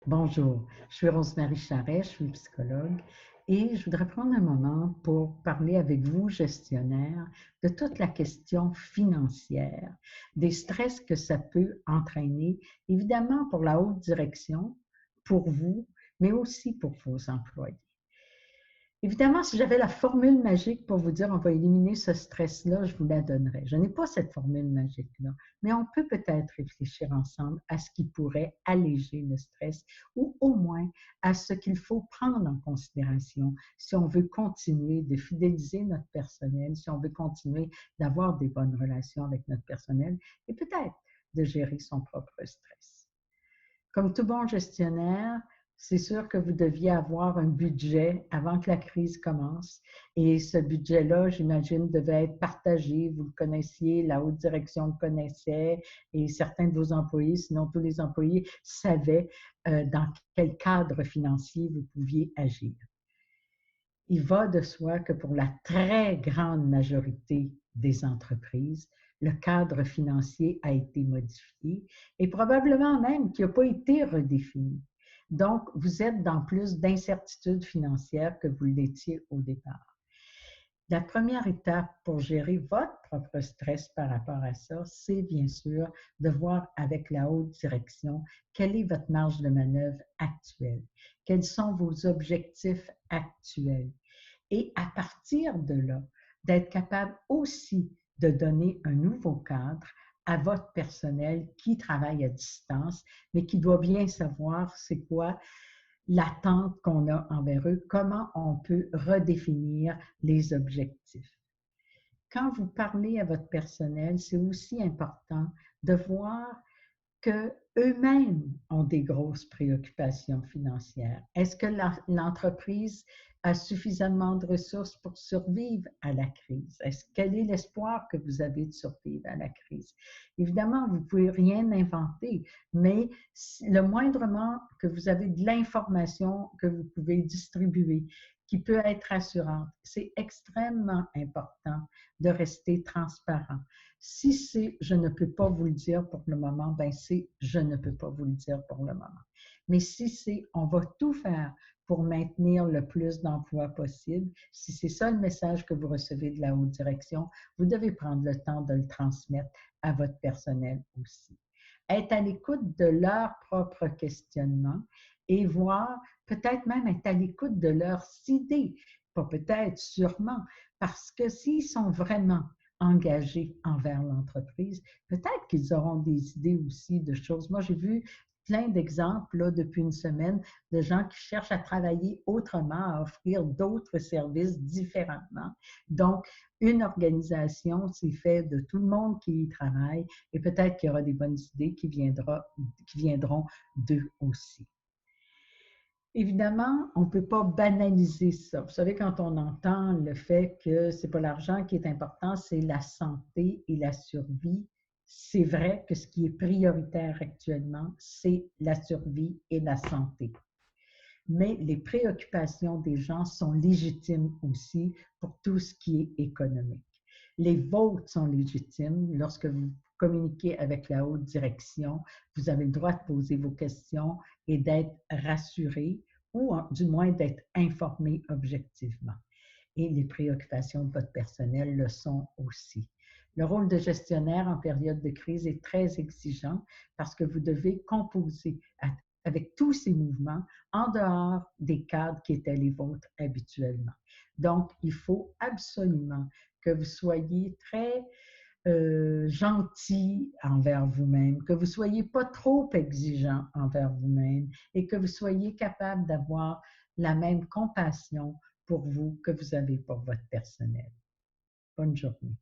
Bonjour, je suis Rosemary Charret, je suis psychologue et je voudrais prendre un moment pour parler avec vous, gestionnaires, de toute la question financière, des stress que ça peut entraîner, évidemment pour la haute direction, pour vous, mais aussi pour vos employés. Évidemment, si j'avais la formule magique pour vous dire on va éliminer ce stress-là, je vous la donnerais. Je n'ai pas cette formule magique-là, mais on peut peut-être réfléchir ensemble à ce qui pourrait alléger le stress ou au moins à ce qu'il faut prendre en considération si on veut continuer de fidéliser notre personnel, si on veut continuer d'avoir des bonnes relations avec notre personnel et peut-être de gérer son propre stress. Comme tout bon gestionnaire, c'est sûr que vous deviez avoir un budget avant que la crise commence. Et ce budget-là, j'imagine, devait être partagé. Vous le connaissiez, la haute direction le connaissait et certains de vos employés, sinon tous les employés, savaient dans quel cadre financier vous pouviez agir. Il va de soi que pour la très grande majorité des entreprises, le cadre financier a été modifié et probablement même qu'il n'a pas été redéfini. Donc, vous êtes dans plus d'incertitudes financières que vous l'étiez au départ. La première étape pour gérer votre propre stress par rapport à ça, c'est bien sûr de voir avec la haute direction quelle est votre marge de manœuvre actuelle, quels sont vos objectifs actuels. Et à partir de là, d'être capable aussi de donner un nouveau cadre à votre personnel qui travaille à distance, mais qui doit bien savoir c'est quoi l'attente qu'on a envers eux, comment on peut redéfinir les objectifs. Quand vous parlez à votre personnel, c'est aussi important de voir qu'eux-mêmes ont des grosses préoccupations financières. Est-ce que l'entreprise a suffisamment de ressources pour survivre à la crise? Quel est l'espoir que vous avez de survivre à la crise? Évidemment, vous ne pouvez rien inventer, mais le moindrement que vous avez de l'information que vous pouvez distribuer, qui peut être rassurante, c'est extrêmement important de rester transparent. Si c'est je ne peux pas vous le dire pour le moment, ben c'est je ne peux pas vous le dire pour le moment. Mais si c'est on va tout faire pour maintenir le plus d'emplois possible, si c'est ça le message que vous recevez de la haute direction, vous devez prendre le temps de le transmettre à votre personnel aussi. Être à l'écoute de leurs propres questionnements et voir, peut-être même être à l'écoute de leurs idées, pas peut-être, sûrement, parce que s'ils sont vraiment engagés envers l'entreprise, peut-être qu'ils auront des idées aussi de choses. Moi, j'ai vu plein d'exemples là, depuis une semaine de gens qui cherchent à travailler autrement, à offrir d'autres services différemment. Donc, une organisation, c'est fait de tout le monde qui y travaille et peut-être qu'il y aura des bonnes idées qui viendront d'eux aussi. Évidemment, on ne peut pas banaliser ça. Vous savez, quand on entend le fait que ce n'est pas l'argent qui est important, c'est la santé et la survie, c'est vrai que ce qui est prioritaire actuellement, c'est la survie et la santé. Mais les préoccupations des gens sont légitimes aussi pour tout ce qui est économique. Les vôtres sont légitimes lorsque vous communiquez avec la haute direction. Vous avez le droit de poser vos questions et d'être rassuré ou du moins d'être informé objectivement. Et les préoccupations de votre personnel le sont aussi. Le rôle de gestionnaire en période de crise est très exigeant parce que vous devez composer avec tous ces mouvements en dehors des cadres qui étaient les vôtres habituellement. Donc, il faut absolument que vous soyez très gentil envers vous-même, que vous ne soyez pas trop exigeant envers vous-même et que vous soyez capable d'avoir la même compassion pour vous que vous avez pour votre personnel. Bonne journée.